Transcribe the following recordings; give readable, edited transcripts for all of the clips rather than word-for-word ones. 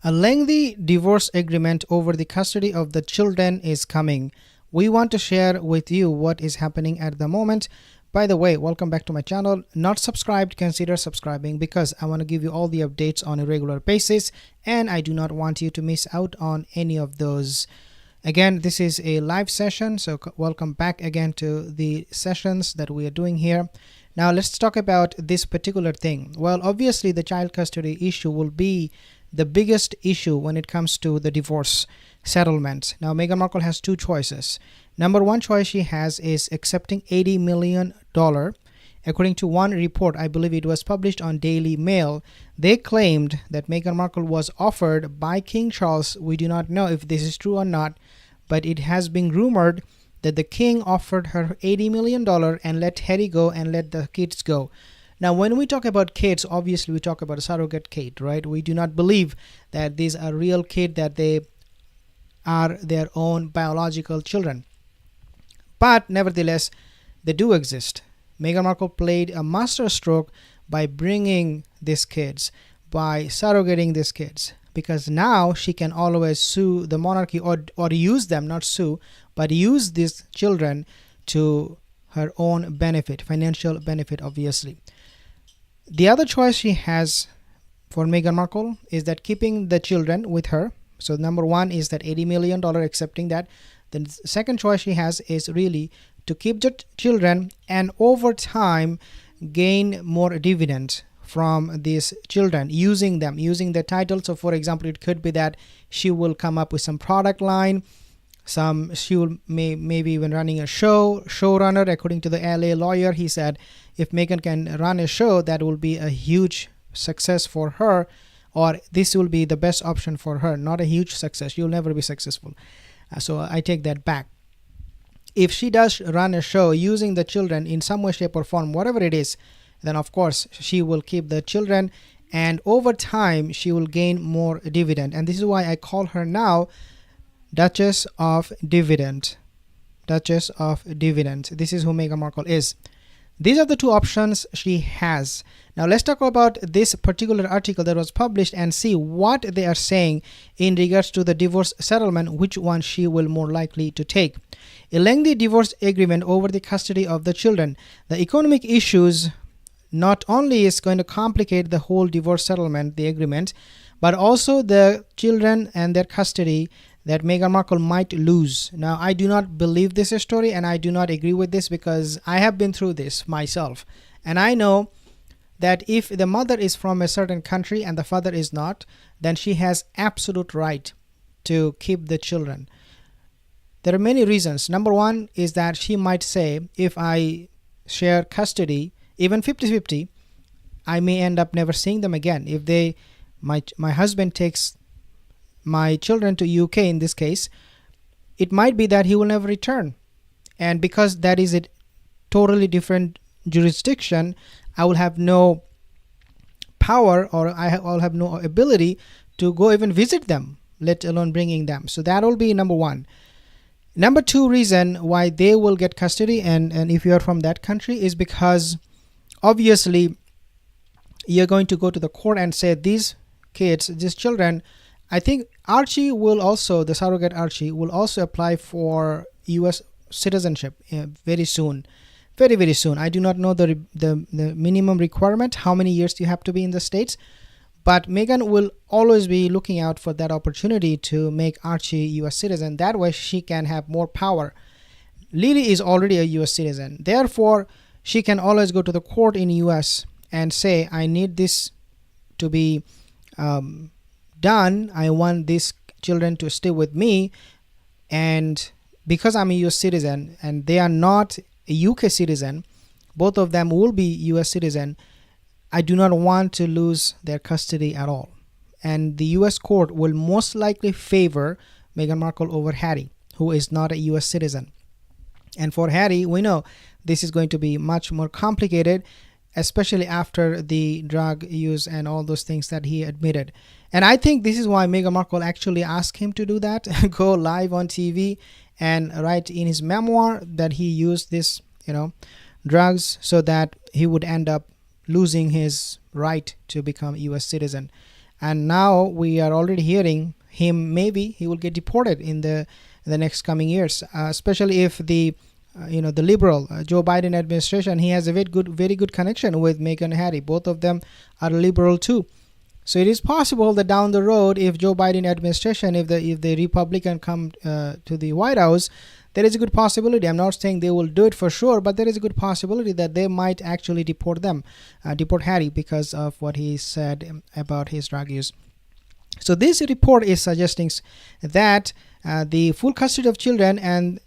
A lengthy divorce agreement over the custody of the children is coming. We want to share with you what is happening at the moment. By the way, welcome back to my channel. Not subscribed, consider subscribing because I want to give you all the updates on a regular basis and I do not want you to miss out on any of those. Again, this is a live session, so welcome back again to the sessions that we are doing here. Now let's talk about this particular thing. Well, obviously the child custody issue will be the biggest issue when it comes to the divorce settlement. Now Meghan Markle has two choices. Number one choice she has is accepting $80 million. According to one report, I believe it was published on Daily Mail, they claimed that Meghan Markle was offered by King Charles. We do not know if this is true or not, but it has been rumored that the king offered her $80 million and let Harry go and let the kids go. Now, when we talk about kids, obviously we talk about a surrogate kid, right? We do not believe that these are real kids, that they are their own biological children. But nevertheless, they do exist. Meghan Markle played a master stroke by bringing these kids, by surrogating these kids, because now she can always sue the monarchy or use them, not sue, but use these children to her own benefit, financial benefit, obviously. The other choice she has for Meghan Markle is that keeping the children with her. So number one is that $80 million, accepting that. The second choice she has is really to keep the children and over time gain more dividends from these children, using them, using the title. So for example, it could be that she will come up with some product line, she will maybe even running a showrunner. According to the LA lawyer, he said if Meghan can run a show, that will be a huge success for her, or this will be the best option for her, not a huge success. You'll never be successful. So I take that back. If she does run a show using the children in some way, shape or form, whatever it is, then of course she will keep the children and over time she will gain more dividend. And this is why I call her now Duchess of Dividend. Duchess of Dividend. This is who Meghan Markle is. These are the two options she has. Now let's talk about this particular article that was published and see what they are saying in regards to the divorce settlement, which one she will more likely to take. A lengthy divorce agreement over the custody of the children. The economic issues not only is going to complicate the whole divorce settlement, the agreement, but also the children and their custody that Meghan Markle might lose. Now, I do not believe this story and I do not agree with this because I have been through this myself. And I know that if the mother is from a certain country and the father is not, then she has absolute right to keep the children. There are many reasons. Number one is that she might say, if I share custody, even 50-50, I may end up never seeing them again. If my husband takes my children to UK in this case, it might be that he will never return. And because that is a totally different jurisdiction, I will have no power or I'll have no ability to go even visit them, let alone bringing them. So that will be number one. Number two reason why they will get custody and if you are from that country is because obviously you're going to go to the court and say these kids, these children, I think Archie will also, the surrogate Archie will also apply for US citizenship very soon. Very, very soon. I do not know the minimum requirement, how many years you have to be in the States, but Meghan will always be looking out for that opportunity to make Archie US citizen. That way she can have more power. Lily is already a US citizen. Therefore, she can always go to the court in US and say, I need this to be done. I want these children to stay with me, and because I'm a US citizen and they are not a UK citizen, both of them will be US citizen, I do not want to lose their custody at all. And the US court will most likely favor Meghan Markle over Harry, who is not a US citizen. And for Harry, we know this is going to be much more complicated, especially after the drug use and all those things that he admitted. And I think this is why Meghan Markle actually asked him to do that, go live on TV and write in his memoir that he used this, drugs so that he would end up losing his right to become a US citizen. and now we are already hearing him, maybe he will get deported in the next coming years, especially if the the liberal Joe Biden administration, he has a very good connection with Meghan and Harry. Both of them are liberal too. So it is possible that down the road, if Joe Biden administration, if the Republican come to the White House, there is a good possibility. I'm not saying they will do it for sure, but there is a good possibility that they might actually deport Harry, because of what he said about his drug use. So this report is suggesting that the full custody of children, and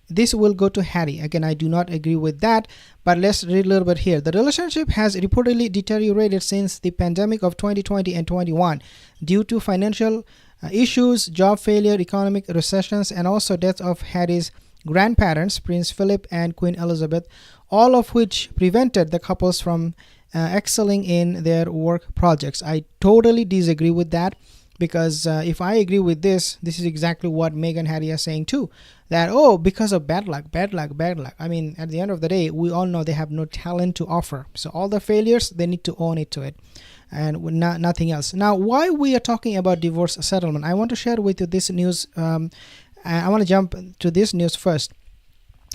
this will go to Harry. Again, I do not agree with that, but let's read a little bit here. The relationship has reportedly deteriorated since the pandemic of 2020 and 21 due to financial issues, job failure, economic recessions, and also death of Harry's grandparents, Prince Philip and Queen Elizabeth, all of which prevented the couples from excelling in their work projects. I totally disagree with that, because if I agree with this is exactly what Meghan and Harry are saying too, that because of bad luck. I mean, at the end of the day, we all know they have no talent to offer, so all the failures, they need to own it to it, and nothing else. Now, why we are talking about divorce settlement, I want to share with you this news. I want to jump to this news first.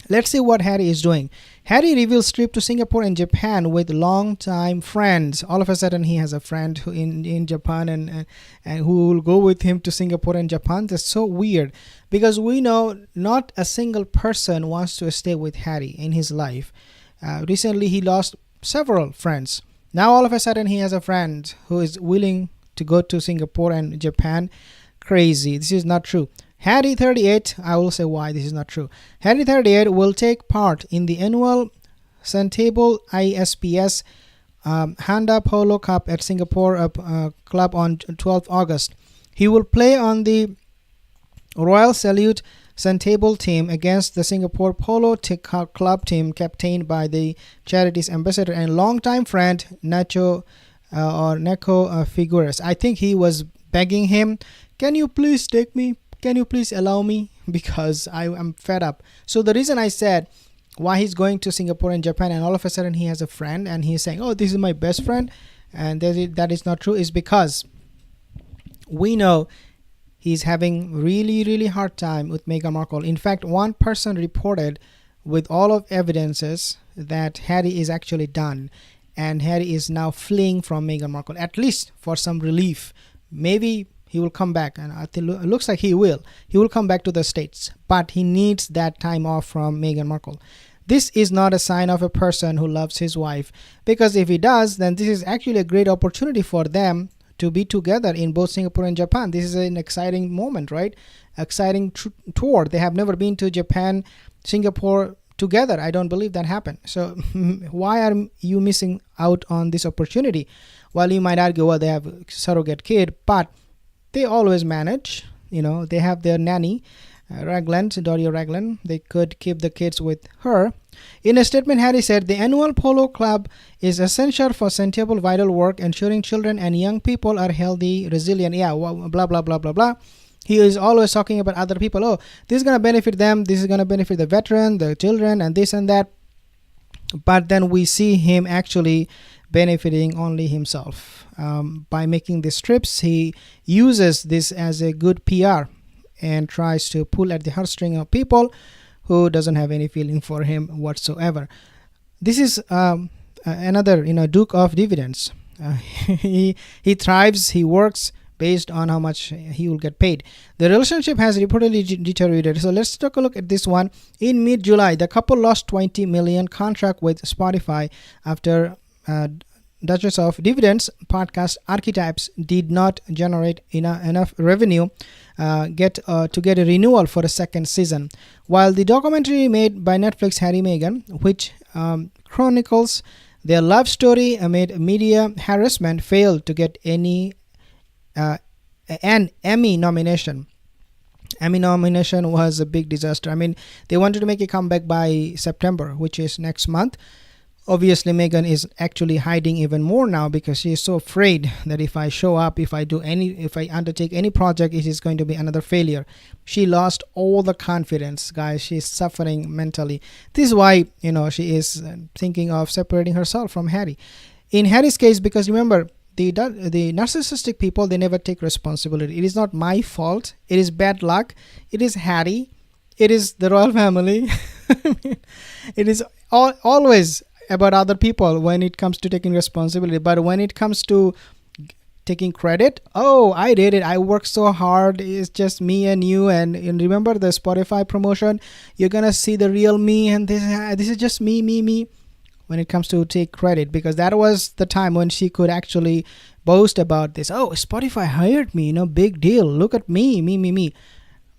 Let's see what Harry is doing. Harry reveals trip to Singapore and Japan with long-time friends. All of a sudden, he has a friend who in Japan and who will go with him to Singapore and Japan. That's so weird, because we know not a single person wants to stay with Harry in his life. Recently, he lost several friends. Now, all of a sudden, he has a friend who is willing to go to Singapore and Japan. Crazy. This is not true. Harry 38, I will say why this is not true. Harry 38 will take part in the annual Suntable ISPS Handa Polo Cup at Singapore Club on 12th August. He will play on the Royal Salute Suntable team against the Singapore Polo Club team captained by the charity's ambassador and longtime friend Nacho Figueres. I think he was begging him, can you please take me? Can you please allow me? Because I am fed up. So the reason I said why he's going to Singapore and Japan, and all of a sudden he has a friend and he's saying, this is my best friend, and that is not true, is because we know he's having really hard time with Meghan Markle. In fact, one person reported with all of evidences that Harry is actually done, and Harry is now fleeing from Meghan Markle, at least for some relief. Maybe he will come back, and I think it looks like he will. He will come back to the States, but he needs that time off from Meghan Markle. This is not a sign of a person who loves his wife, because if he does, then this is actually a great opportunity for them to be together in both Singapore and Japan. This is an exciting moment, right? Exciting tour. They have never been to Japan, Singapore together. I don't believe that happened. So why are you missing out on this opportunity? Well, you might argue, well, they have a surrogate kid, but they always manage. They have their nanny, Doria Ragland. They could keep the kids with her. In a statement, Harry said, the annual polo club is essential for Suntable vital work, ensuring children and young people are healthy, resilient. Yeah, blah, blah, blah, blah, blah. He is always talking about other people. This is going to benefit them. This is going to benefit the veteran, the children, and this and that. But then we see him actually benefiting only himself. By making these trips, he uses this as a good PR and tries to pull at the heartstring of people who doesn't have any feeling for him whatsoever. This is another Duke of dividends. He thrives, he works based on how much he will get paid. The relationship has reportedly deteriorated. So let's take a look at this one. In mid-July, the couple lost $20 million contract with Spotify after Duchess of Dividends podcast Archetypes did not generate enough revenue to get a renewal for a second season. While the documentary made by Netflix Harry Meghan, which chronicles their love story amid media harassment, failed to get an Emmy nomination. Emmy nomination was a big disaster. I mean, they wanted to make a comeback by September, which is next month. Obviously, Meghan is actually hiding even more now because she is so afraid that if I show up, if I undertake any project, it is going to be another failure. She lost all the confidence, guys. She's suffering mentally. This is why, she is thinking of separating herself from Harry. In Harry's case, because remember, the narcissistic people, they never take responsibility. It is not my fault. It is bad luck. It is Harry. It is the royal family. It is always about other people when it comes to taking responsibility. But when it comes to taking credit, oh, I did it, I worked so hard, it's just me and you. And remember the Spotify promotion, you're gonna see the real me, and this is just me. When it comes to take credit, because that was the time when she could actually boast about this. Oh, Spotify hired me, big deal, look at me.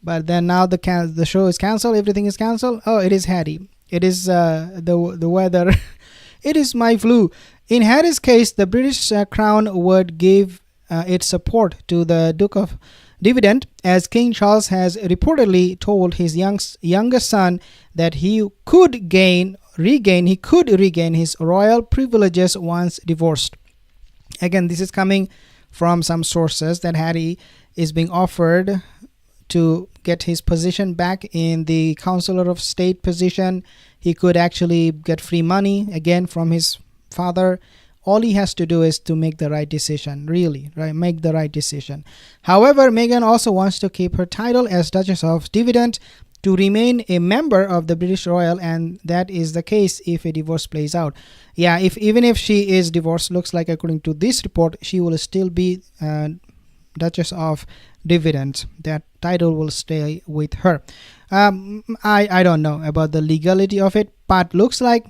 But then now the show is canceled, everything is canceled. Oh, it is Harry, it is the weather. It is my flu. In Harry's case, the British Crown would give its support to the Duke of Dividend, as King Charles has reportedly told his youngest son that he could regain his royal privileges once divorced. Again, this is coming from some sources that Harry is being offered to get his position back in the Counselor of State position. He could actually get free money again from his father. All he has to do is to make the right decision, really, right? Make the right decision. However, Meghan also wants to keep her title as Duchess of Dividend, to remain a member of the British Royal, and that is the case if a divorce plays out. Yeah, even if she is divorced, looks like according to this report, she will still be Duchess of Dividend. That title will stay with her. I don't know about the legality of it, but looks like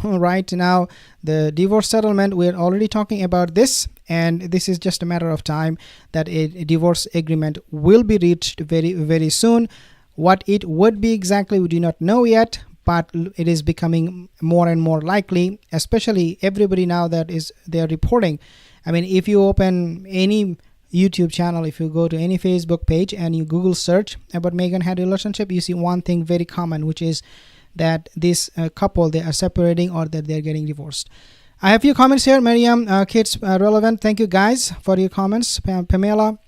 right now the divorce settlement, we're already talking about this, and this is just a matter of time that a divorce agreement will be reached very, very soon. What it would be exactly, we do not know yet, but it is becoming more and more likely, especially everybody now that they're reporting. I mean, if you open any YouTube channel, if you go to any Facebook page and you Google search about Meghan Harry relationship, you see one thing very common, which is that this couple, they are separating or that they're getting divorced. I have a few comments here. Miriam, Kids Relevant, thank you guys for your comments. Pamela,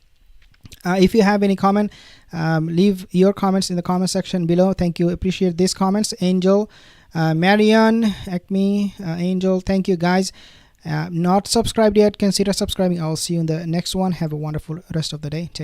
if you have any comment, leave your comments in the comment section below. Thank you, appreciate these comments. Angel, Marion, Acme, Angel, thank you guys. Not subscribed yet, consider subscribing. I'll see you in the next one. Have a wonderful rest of the day.